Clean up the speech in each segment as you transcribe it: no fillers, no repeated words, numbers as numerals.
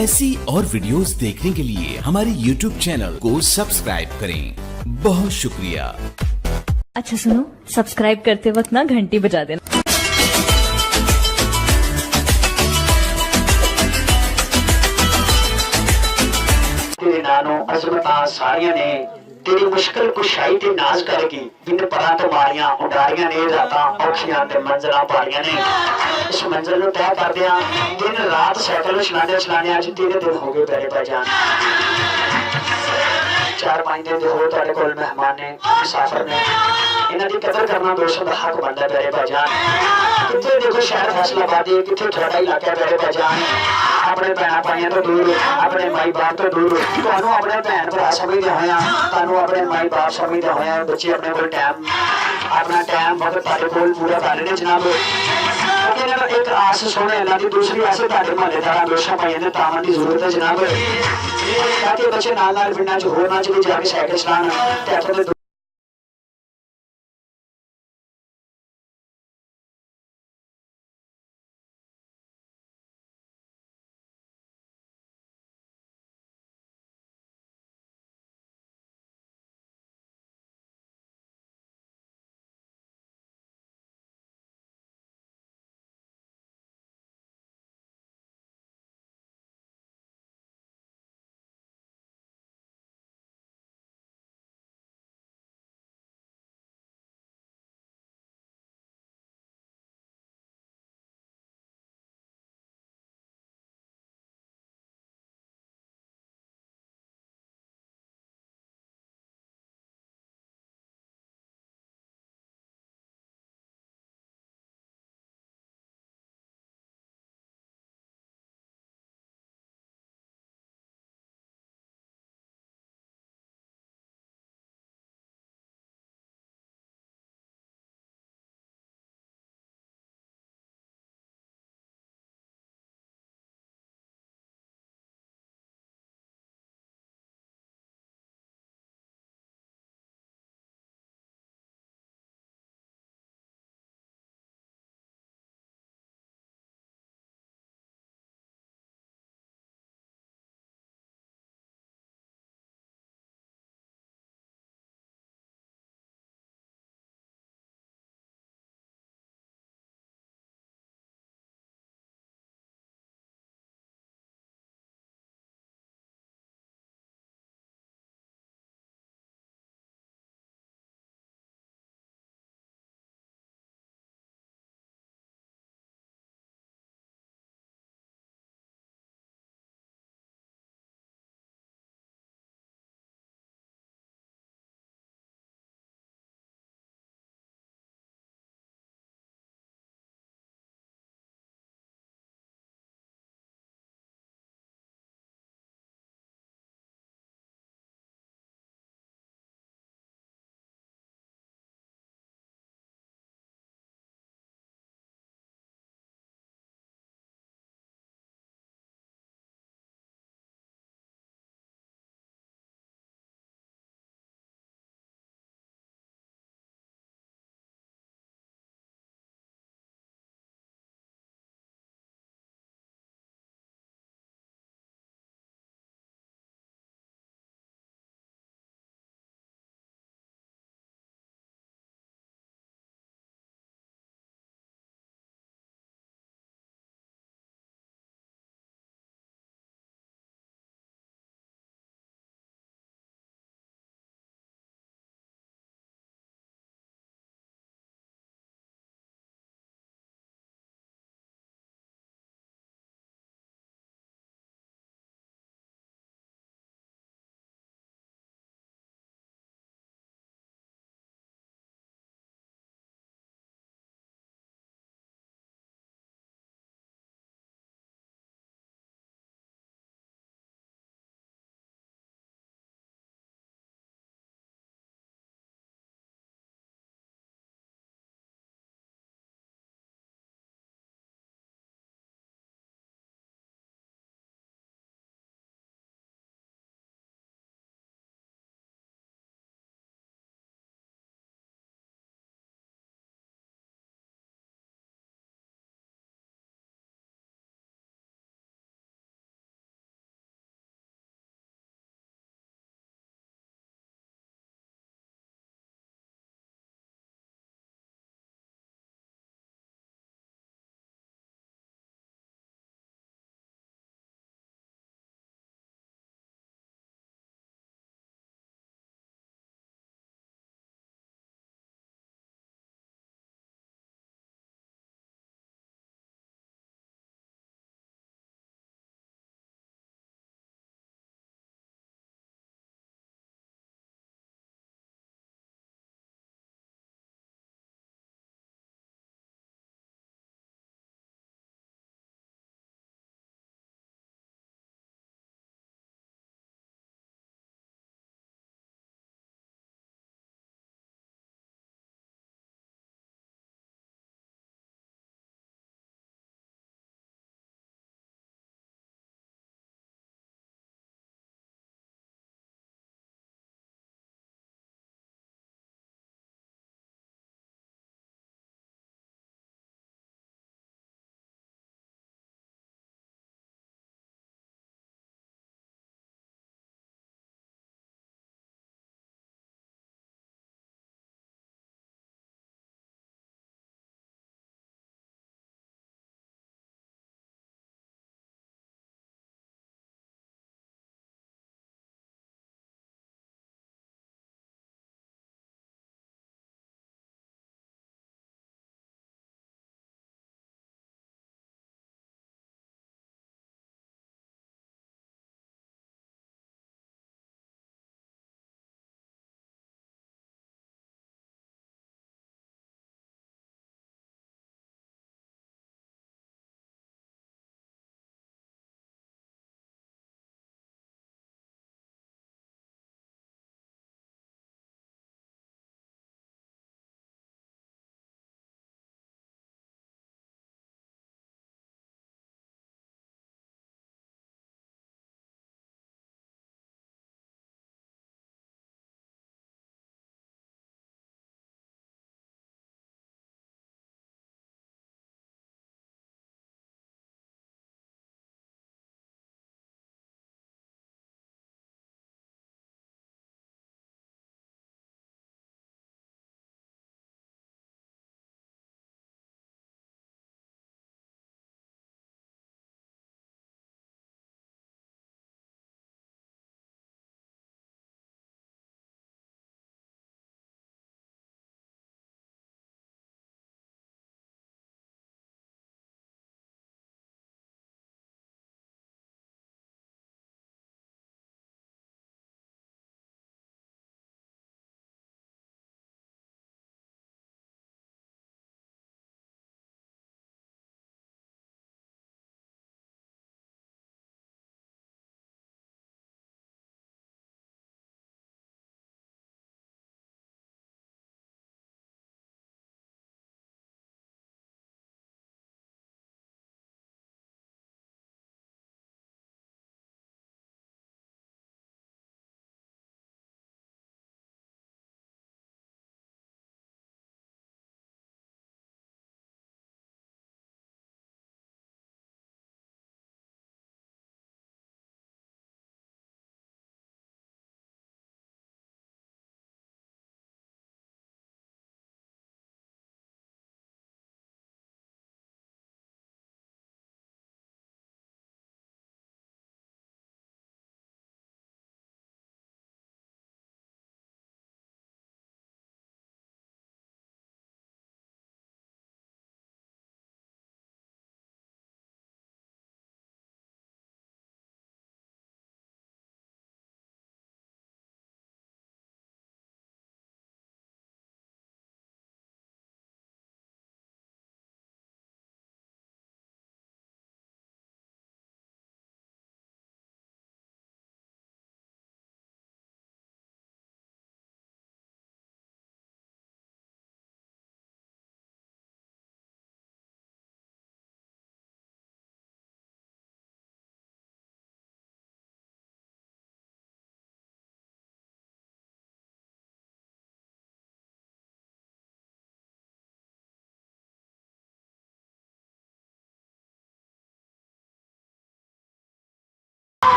ऐसी और वीडियोस देखने के लिए हमारे YouTube चैनल को सब्सक्राइब करें। बहुत शुक्रिया। अच्छा सुनो, सब्सक्राइब करते वक्त ना घंटी बजा देना। तेरे नानों अजमता सारियां ने तेरी मुश्किल कुशाई ते नाज करके बिन परां तो मारियां उडारियां ने रातां औखियां ते मंजरां पालियां ने। इस मंजिल नूं तय करदियां दिन रात साइकिल चलाने अज 3 दिन हो गए पैरे पै जान। 4-5 दिन हो तुहाडे कोल मेहमान ने मुसाफिर ने इन्हां दी कदर करना दोस्तों दा हक बनदा पैरे पै जान। किथे देखो शहर फैसलाबादी किथे तुहाडा इलाका पैरे पै जान। अपने भैन भाइयों तो दूर अपने माई बाप तो दूर तुहानू अपने भैन भरा समझदे होया तुहानू अपने माई बाप समझदे होया बच्चे अपने कोल टाइम अपना टाइम वक्त तुहाडे कोल पूरा कर रहे जनाब। एक आस सोने अल्लाह दी दूसरी आस तुहाडे महल्लेदारां दोस्तां भाइयों ने तावन दी जरूरत है जनाब ताकि बच्चे नाल नाल पिंडां च होरनां च भी जाके साइकिल चलान ते अपने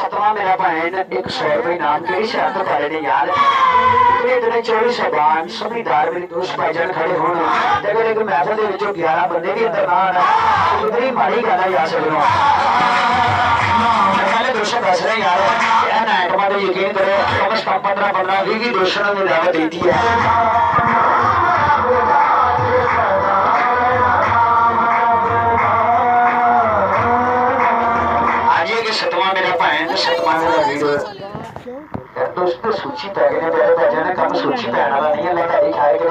सतवां मेरा भैन एक 100 रुपए इनाम केड़ी शहर तो पाले ने यार इतने इतने 24 साहबान समझदार मेरे दोस्त भाईजान खड़े होण ते अगर एक महफिल दे विचों 11 बंदे भी अंदर ना आण इतनी माड़ी गल है यार सजनो पहले दोस्त दस रहे यार यह नाइटमा पे यकीन करो कम से कम 15 20 दोस्तों ने दावत दी थी सतवां मेरा भैन सतवां मेरा वीर दोस्तों सूची पै गए प्यारे भाईजान ने कम सूची पैण वाला नहीं है मैं तारी खाए के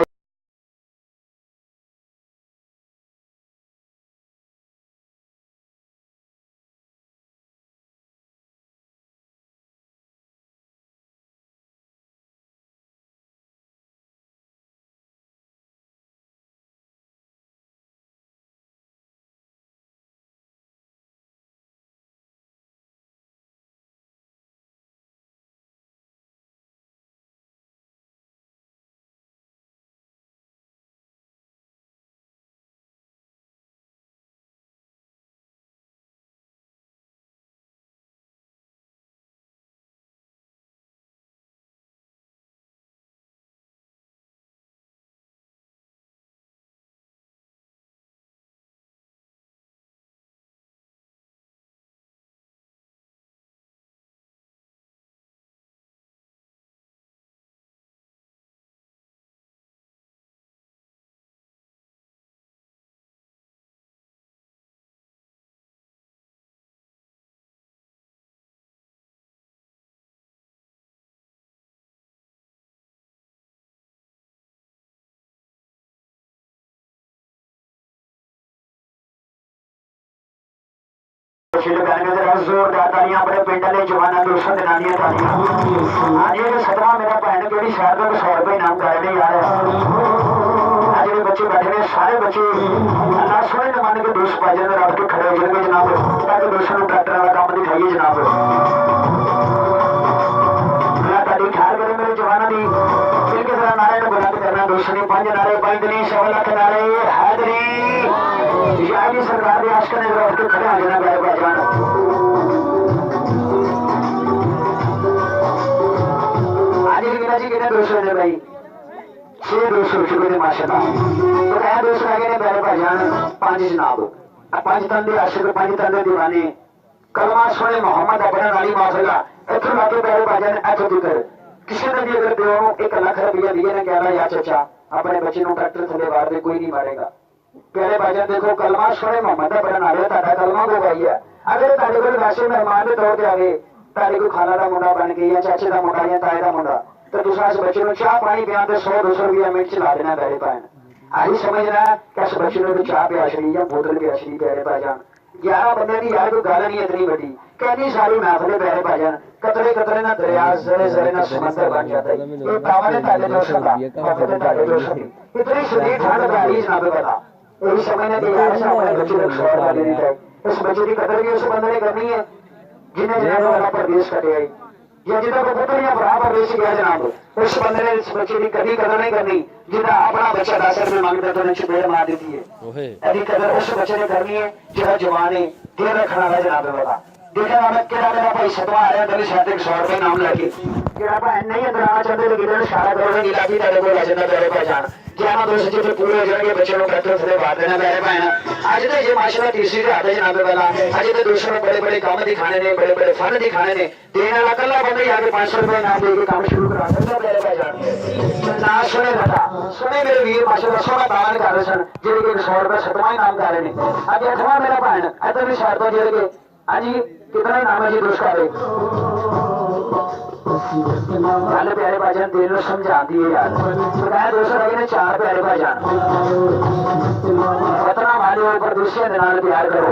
जोरदार तालियां अपने पिंड वाले जवाना दोस्तों जनानियां तालियां आज ये सतवां मेरा भैन केड़ी शहर का 100 रुपए इनाम कर रहे यार आज ये बच्चे बैठे ने सारे बच्चे अल्लाह सोने ने मान के दोस्त भाईजान रब के खड़े हो जाएंगे जनाब ताकि दोस्तों को ट्रैक्टर वाला काम दिखाइए जनाब अल्लाह ताली ख्याल करे मेरे जवाना दी मिलके जरा नारे को बुलंद करना दोस्तों ने 5 नारे 5 दिन 100 लाख नारे हैदरी यानी सरकार के आशका ने रब के खड़े हो जाना मेरे भाईजान दोस्तों ने भाई 6 दोस्तों शुरू ने माशाल्लाह तो कह दोस्त आ गए मेरे भाईजान 5 जनाब 5 तंदे आशिक 5 तंदे दीवाने कलमा सुने मोहम्मद अपना नाली माफिला इथों लाके मेरे भाईजान इथों तक किसी ने भी अगर दियो 1 लाख रुपया दिए ना कह रहा या चाचा अपने बच्चे को ट्रैक्टर थले वार दे कोई नहीं मारेगा प्यारे भाईजान देखो कलमा सुने मोहम्मद अपना नाली ताड़ा कलमा को भाई है अगर ताड़े को वैसे मेहमान के तौर पर आवे ताड़े को खाना का मुंडा बन के या चाचे का मुंडा या ताए का मुंडा तो दूसरा इस बच्चे को चाह पानी पिया 100-200 रुपया मिनट चला देना प्यारे भैन आई समझना कि इस बच्चे ने चाह पिया छड़ी या बोतल पिया छड़ी प्यारे भाईजान 11 बंदे की यार कोई गल नहीं इतनी बड़ी कहनी सारी महफिल प्यारे भाईजान कतरे कतरे ना दरिया जरे जरे ना समंदर बन जाता है ये पावा ने ताले दोस्तों का और ताले दोस्तों की इतनी शदीद ठंड पै रही जनाब पता यही समझना कि यार से अपने बच्चे को 100 रुपया देनी चाहिए इस बच्चे की कदर भी उस बंदे ने करनी है जिन्हें जनाब वाला परदेश कटे आई या जिदा को पुत्र या भरा पर देश गया जनाब उस बंदे ने इस बच्चे की कभी कदर नहीं करनी जिदा अपना बच्चा 10 रुपए मांगता तो चपेड़ मार देती है यदि कदर उस बच्चे ने करनी है जो जवान है देर रखना है जनाब वाला देखा मैं केड़ा मेरा भाई सतवा आया तेरे साथ 100 रुपए नाम लेके केड़ा भाई नहीं डराना चाहते लेकिन इन्होंने इशारा करोगे इलाकी तेरे को लजना तेरे पहचान ज्यादा दोस्त जो पूरे हो जाएंगे बच्चे को ट्रैक्टर से बात देना मेरे भाई आज तो ये माशाल्लाह तीसरी रात है जनाब वाला आज तो दूसरे बड़े बड़े काम दिखाने ने बड़े बड़े फल दिखाने ने देने वाला कल्ला बंदा यहाँ पे 500 रुपए नाम देके काम शुरू करा सकता मेरे भाई ना सुने बेटा सुने मेरे वीर माशाल्लाह सोना दान कर रहे सन जेडे के 100 रुपए 7वां नाम कर रहे ने आज 8वां मेरा भाई इधर भी शहर तो जेडे के हां जी कितना नाम है जी दोस्त का गल प्यारे भाईजान दिल समझा दी है यार बताया दोस्तों लगे ने 4 प्यारे भाईजान इतना मारे ऊपर दूसरे के नाल प्यार करो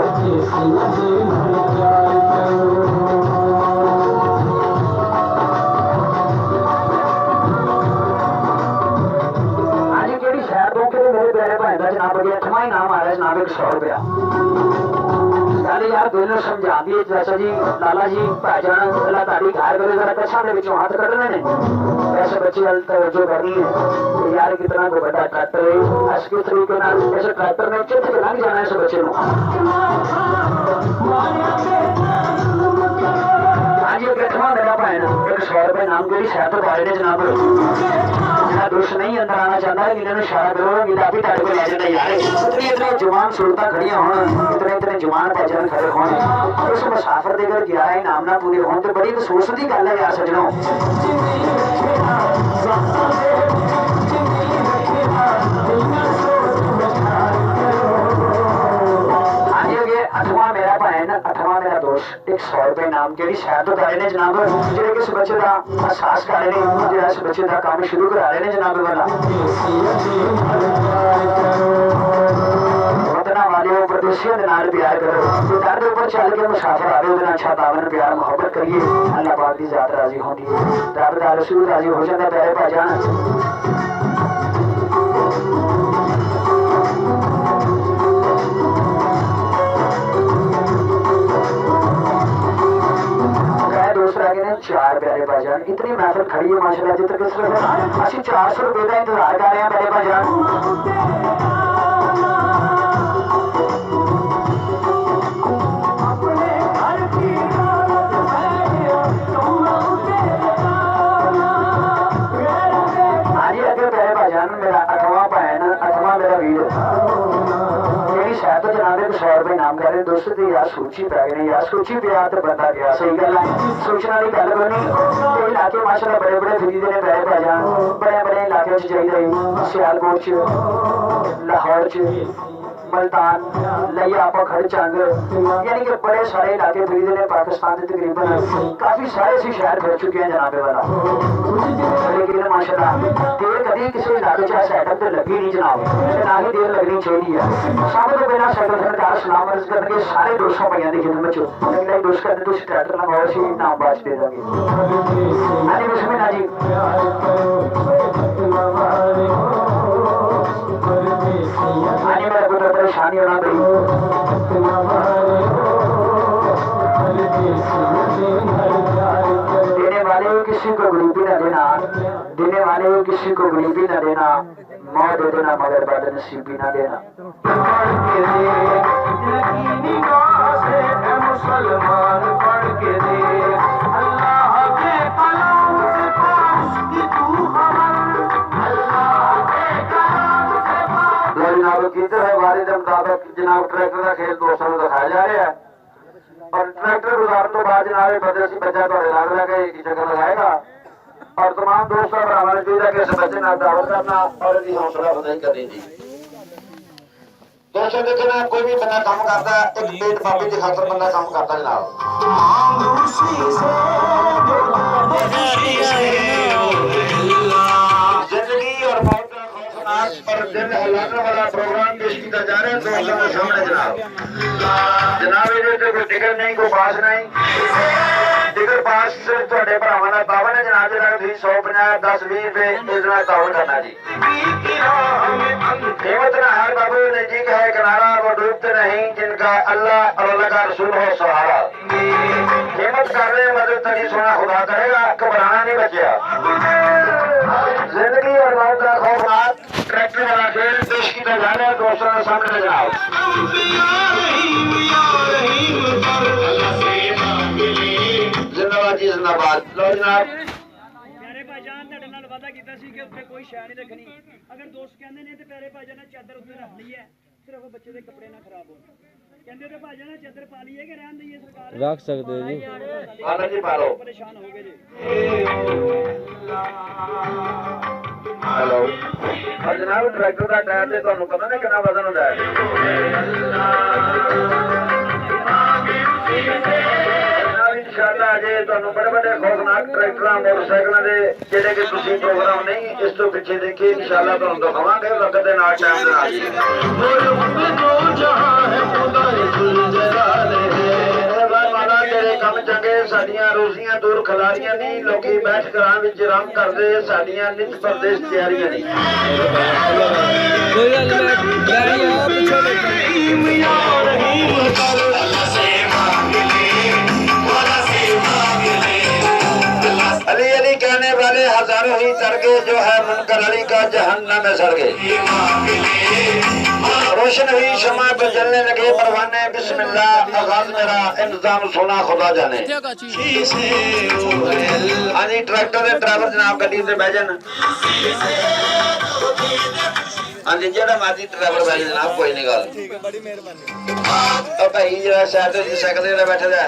आज केड़ी शहर तो के मेरे प्यारे भाई का जनाब अगे 8वां नाम आ रहा है जनाब 100 रुपया गल यार दिल समझा दी चाचा जी लाला जी भाईजान अल्लाह ताड़ी घर करे जरा कछा दे विचों हाथ कढने ने ऐसे बच्चे हल तवज्जो करनी है यार कितना को बड़ा ट्रैक्टर है इस के तरीके नाल ऐसे ट्रैक्टर ने चिट्ठ लग जाना है इस बच्चे नु 8वां मेरा भैन एक 100 रुपए नाम की शहर तो पाए ने जनाब जिन्हें दुष्ट नहीं अंदर आना चाहता है इन्होंने इशारा करो गिला भी ताड़े को लै जाता यार इतने इतने जवान सूरत खड़िया हो इतने इतने जवान भजन खड़े हो उस मुसाफिर के घर 11 इनाम ना पूरे हो तो बड़ी अफसोस की गल है यार सजनों अठवां मेरा भैन 8वां मेरा दोस्त एक 100 रुपए नाम के शहर तो करे ने जनाब जेडे कि इस बच्चे का एहसास कर रहे हैं जो इस बच्चे का काम शुरू करा रहे हैं जनाब वाला वतना वाले प्रदेशियों के नाल प्यार करो घर के ऊपर चल के मुसाफिर आवे उहदे नाल अच्छा तावन प्यार मोहब्बत करिए अल्लाह पाक की जात राजी होती है रब दा रसूल राजी हो जाता प्यारे भाईजान चार प्यारे भाईजान इतनी महफिल खड़ी है माशाल्लाह जित्र किस असि 400 रुपए का इंतजार कर रहे हैं प्यारे भाईजान आगे अगे प्यारे भाईजान मेरा 8वां भैन 8वां मेरा वीर शायद तो जनाब 100 रुपए नाम कर रहे दोस्तों तो यार सूची पै गए यार सूची पे तो बंदा गया सही गल है सोचने वाली गल बनी इलाके माशाल्लाह बड़े बड़े खरीदे ने पैसे भाईजान बड़े बड़े इलाके चाहिए सियालकोट च लाहौर च मुल्तान लिया खड़ चंग यानी कि बड़े सारे इलाके खरीदे ने पाकिस्तान के तकरीबन काफी सारे ऐसे शहर फिर चुके हैं जनाबे वाला लेकिन माशाल्लाह देर कभी किसी इलाके च सैटअप तो लगी नहीं जनाब ना ही देर लगनी चाहिए है सब तो बिना सैटअप सरकार सलाम अर्ज करके सारे दोस्तों भाइयों की खिदमत च नहीं दोस्त करने तो ट्रैक्टर लगाओ सी नाम बाज दे देंगे हाँ जी बिस्मिल्लाह जी हाँ जी मेरा पुत्र परेशानी होना गई देने वाले किसी को गरीबी न देना देने वाले किसी को गरीबी न देना मौत दे देना मगर बाद नसीबी न देना मुसलमान पढ़ के दे अल्लाह के कलाम से पास की तू जनाब किधर है वारिद मुताबिक जनाब ट्रैक्टर का खेल दोस्तों को दिखाया जा रहा है और ट्रैक्टर गुजारने तो बाद जनाब बदसी बच्चा तो लग रहा है कि चक्कर लगाएगा और तमाम दोस्तों भरावां ने चाहिए कि इस बच्चे नाल दावत करना और इसकी हौसला अफजाई करनी जी दोस्तों देखना कोई भी बंदा काम करता है एक पेट बाबे की खातर बंदा काम करता जनाब जिंदगी और मौत का खौफनाक पर दिल हिलाने वाला प्रोग्राम पेश किया जा रहा है दोस्तों के सामने जनाब ये कोई टिकट नहीं कोई पास नहीं टिकट पास थोड़े भरावां नाल बाबा ने जनाब जरा 150 10 20 रुपए इस नाल ताउन करना जी हिम्मत ना हार बाबू ने जी का है किनारा वो डूबते नहीं जिनका अल्लाह और अल्लाह का रसूल हो सहारा हिम्मत कर रहे मदद तभी सोना खुदा करेगा घबराना नहीं बचिया जिंदगी और मौत का खौफनाक ट्रैक्टर वाला खेल पेश किया जा रहा है दोस्तों के सामने जनाब जिंदाबाद जी जिंदाबाद लो जनाब प्यारे भाईजान ਤੁਹਾਡੇ ਨਾਲ ਵਾਅਦਾ ਕੀਤਾ ਸੀ ਕਿ ਉੱਥੇ ਕੋਈ ਸ਼ੈ ਨਹੀਂ ਰੱਖਣੀ ਅਗਰ ਦੋਸਤ ਕਹਿੰਦੇ ਨੇ ਤੇ ਪਿਆਰੇ ਭਾਈਜਾਨ ਨੇ ਚਾਦਰ ਉੱਤੇ ਰੱਖ ਲਈ ਹੈ ਸਿਰਫ ਬੱਚੇ ਦੇ ਕੱਪੜੇ ਨਾ ਖਰਾਬ ਹੋਣ ਕਹਿੰਦੇ ਤੇ ਭਾਈਜਾਨ ਨੇ ਚਾਦਰ ਪਾ ਲਈ ਹੈ ਕਿ ਰਹਿਣ ਦਈਏ ਸਰਕਾਰ ਰੱਖ ਸਕਦੇ ਹੋ ਜੀ ਆਲਾ ਜੀ ਪਾ ਲਓ ਪਰੇਸ਼ਾਨ ਹੋ ਗਏ ਜੀ हेलो और जनाब ट्रैक्टर का टायर से ਤੁਹਾਨੂੰ ਪਤਾ ਨਹੀਂ ਕਿੰਨਾ ਵਜ਼ਨ ਹੁੰਦਾ ਹੈ ਜਨਾਬ ਇਨਸ਼ਾਅੱਲਾ ਅਜੇ ਤੁਹਾਨੂੰ ਬੜੇ ਬੜੇ ਖੌਫਨਾਕ ਟਰੈਕਟਰਾਂ ਮੋਟਰਸਾਈਕਲਾਂ ਦੇ ਜਿਹੜੇ ਕਿ ਤੁਸੀਂ ਪ੍ਰੋਗਰਾਮ ਨਹੀਂ ਇਸ ਤੋਂ ਪਿੱਛੇ ਦੇਖੇ ਇਨਸ਼ਾਅੱਲਾ ਤੁਹਾਨੂੰ ਦਿਖਾਵਾਂਗੇ ਵਕਤ ਦੇ ਨਾਲ ਟਾਈਮ ਦੇ ਨਾਲ ਕੰਮ ਚੰਗੇ ਸਾਡੀਆਂ ਰੋਜ਼ੀਆਂ ਦੂਰ ਖਲਾਰੀਆਂ ਨਹੀਂ ਲੋਕੀ ਬੈਠ ਘਰਾਂ ਵਿੱਚ ਆਰਾਮ ਕਰਦੇ ਸਾਡੀਆਂ ਨਿਤ ਪਰਦੇਸ ਤਿਆਰੀਆਂ ਨਹੀਂ ਕੋਈ ਗੱਲ ਨਹੀਂ ਗਾੜੀ ਆ ਪਿੱਛੇ अली अली कहने वाले बाजार ही चढ़ के जो है मुनकर अली का जहन्नम में सड़ गए। रोशन हुई शमा पे जलने लगे परवाने, बिस्मिल्लाह आगाज मेरा इंतजाम सोना खुदा जाने। हाँ जी ट्रैक्टर के ड्राइवर जनाब गड्डी से बह जान। हाँ जी जेड़ा मर्जी ड्राइवर बह जाए जनाब, कोई नहीं गल। भाई जो साइड ते साइकिल ते बैठे दा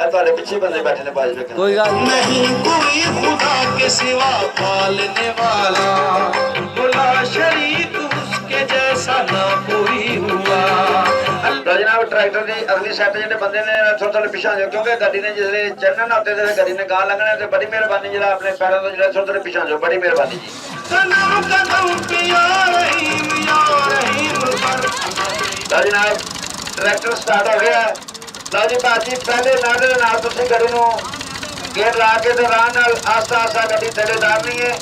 ਤੁਹਾਡੇ ਪਿੱਛੇ ਬੰਦੇ ਬੈਠੇ ਨੇ ਬਾਜ ਵੇਖਣ। कोई गल नहीं कोई खुदा के सिवा पालने वाला, बुला शरीक उसके जैसा ना कोई हुआ। तो जनाब ट्रैक्टर की अगली साइड ਜਿਹੜੇ ਬੰਦੇ ਨੇ ਥੋੜਾ ਥੋੜਾ ਪਿੱਛੇ ਹੋ, ਕਿਉਂਕਿ ਗੱਡੀ ਨੇ ਜਿਹੜੇ ਚੜਨਾ ਨਾ ਉੱਤੇ ਤੇ ਗੱਡੀ ਨੇ ਗਾਂ ਲੰਘਣਾ, ਤੇ ਬੜੀ ਮਿਹਰਬਾਨੀ ਜਿਹੜਾ ਆਪਣੇ ਪੈਰਾਂ ਤੋਂ ਜਿਹੜਾ ਥੋੜਾ ਥੋੜਾ ਪਿੱਛੇ ਹੋ, ਬੜੀ ਮਿਹਰਬਾਨੀ ਜੀ। कदम कदम पे या रहीम तो जनाब ट्रैक्टर स्टार्ट हो गया। ਲਓ ਜੀ ਬਾਜੀ ਪਹਿਲੇ ਨਾਲੇ ਦੇ ਨਾਲ ਤੁਸੀਂ ਗੱਡੀ ਨੂੰ ਗੇਅਰ ਲਾ ਕੇ ਤੇ ਆਰਾਮ ਨਾਲ ਆਸਤਾ ਆਸਤਾ ਗੱਡੀ ਥੱਲੇ ਉਤਾਰਨੀ ਹੈ।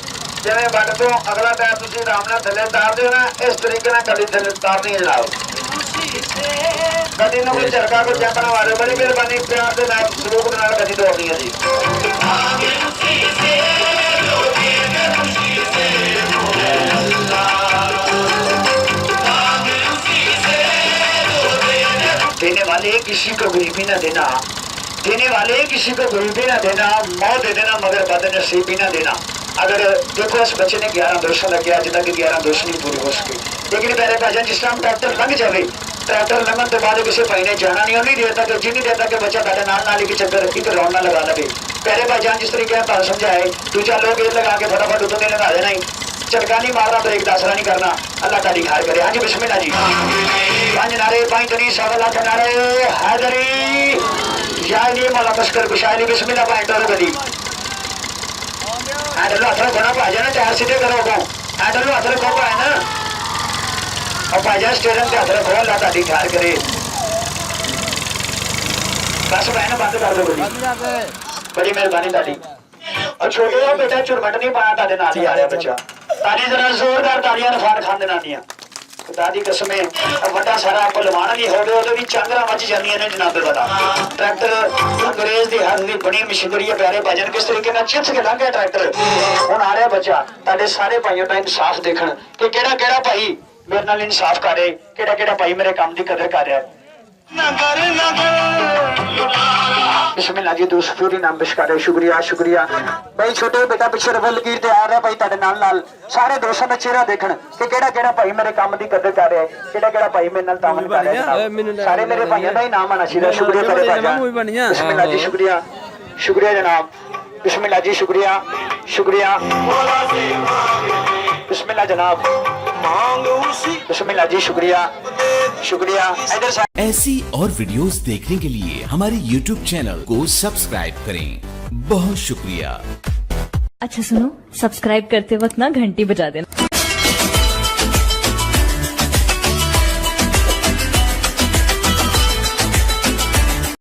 ਜਿਵੇਂ ਵੱਡ ਤੋਂ ਅਗਲਾ ਟਾਇਰ ਤੁਸੀਂ ਆਰਾਮ ਨਾਲ ਥੱਲੇ ਉਤਾਰਦੇ ਹੋ ਨਾ, ਇਸ ਤਰੀਕੇ ਨਾਲ ਗੱਡੀ ਥੱਲੇ ਉਤਾਰਨੀ ਹੈ ਜਨਾਬ। ਗੱਡੀ ਨੂੰ ਕੋਈ ਝਟਕਾ ਕੋਈ ਜੰਪ ਨਾ ਮਾਰੇ, ਬੜੀ ਮਿਹਰਬਾਨੀ ਪਿਆਰ ਦੇ ਨਾਲ ਸਲੂਕ ਦੇ ਨਾਲ ਗੱਡੀ ਤੋਰਨੀ ਹੈ ਜੀ। देने वाले किसी को गरीबी ना देना, देने वाले किसी को गरीबी ना देना, मौत दे देना मगर बदनसीबी ना देना। अगर देखो इस बच्चे ने 11 दोष लगे, अज तक 11 दोष नहीं पूरे हो सके। लेकिन मेरे भाजन जिस टाइम ट्रैक्टर लंघ जाए, ट्रैक्टर लंघन के बाद किसी भाई ने जाना नहीं, उन्हीं देर तक जिन्नी देर तक बच्चा ताे नाल एक चक्कर एक राउंड ना लगा लगे। पहले भाईजान जिस तरीके तुहानू समझाए, दूजा लोग ये लगा के फटाफट उतों ने लगा देना ही, झटका नहीं मारना, ब्रेक दासरा नहीं करना। अल्लाह ताली खैर करे। हाँ जी बिस्मिल्लाह जी। 5 नारे 5 तनी 1.25 लाख नारे हैदरी या नहीं मौला तस्कर बिशाली बिस्मिल्लाह। भाई टोर गदी हैंडल हाथ रखो ना भाईजान, टायर सीधे करो को हैंडल हाथ रखो भाई ना, और भाईजान स्टीयरिंग हाथ रखो। अल्लाह ताली खैर करे। बस भाई ना बंद कर दो गड्डी, बड़ी मेहरबानी ताली। और छोटे हो बेटा चुरमट नहीं पाना, ताडे नाल ही आ रहा बच्चा। ताली जरा जोरदार तालियां इरफान खान दे नानियां। खुदा दी कसम है बड़ा सारा पहलवान भी होवे ओदे भी चांदरा मच जांदियां ने जनाब दे बता। ट्रैक्टर अंग्रेज दी हाथ दी बड़ी मशीनरी है प्यारे भाजन, किस तरीके नाल चिप्स के लंघ गया ट्रैक्टर। हुण आ रहा बच्चा, ताडे सारे भाइयों दा इंसाफ देखण कि केड़ा केड़ा भाई मेरे नाल इंसाफ कर रहे, केड़ा केड़ा भाई मेरे काम दी कदर कर रहा है। नगर नगर बिस्मिल्लाह जी। दूसरी नाम बिशकारे शुक्रिया शुक्रिया भाई। छोटे बेटा पिछे रफल लकीर ते आ रहा भाई, ताडे नाल नाल सारे दोस्तों ने चेहरा देखण कि केड़ा केड़ा भाई मेरे काम दी कदर कर रहा है, केड़ा केड़ा भाई मेरे नाल तामन कर रहा है। सारे मेरे भाइयों दा ही नाम आना चाहिए। शुक्रिया तेरे भाईजान, बिस्मिल्लाह जी शुक्रिया शुक्रिया जनाब। बिस्मिल्लाह जी शुक्रिया शुक्रिया बिस्मिल्लाह जनाब। बिस्मिल्लाह जी शुक्रिया शुक्रिया। इधर से ऐसी और वीडियोस देखने के लिए हमारे YouTube चैनल को सब्सक्राइब करें। बहुत शुक्रिया। अच्छा सुनो, सब्सक्राइब करते वक्त ना घंटी बजा देना।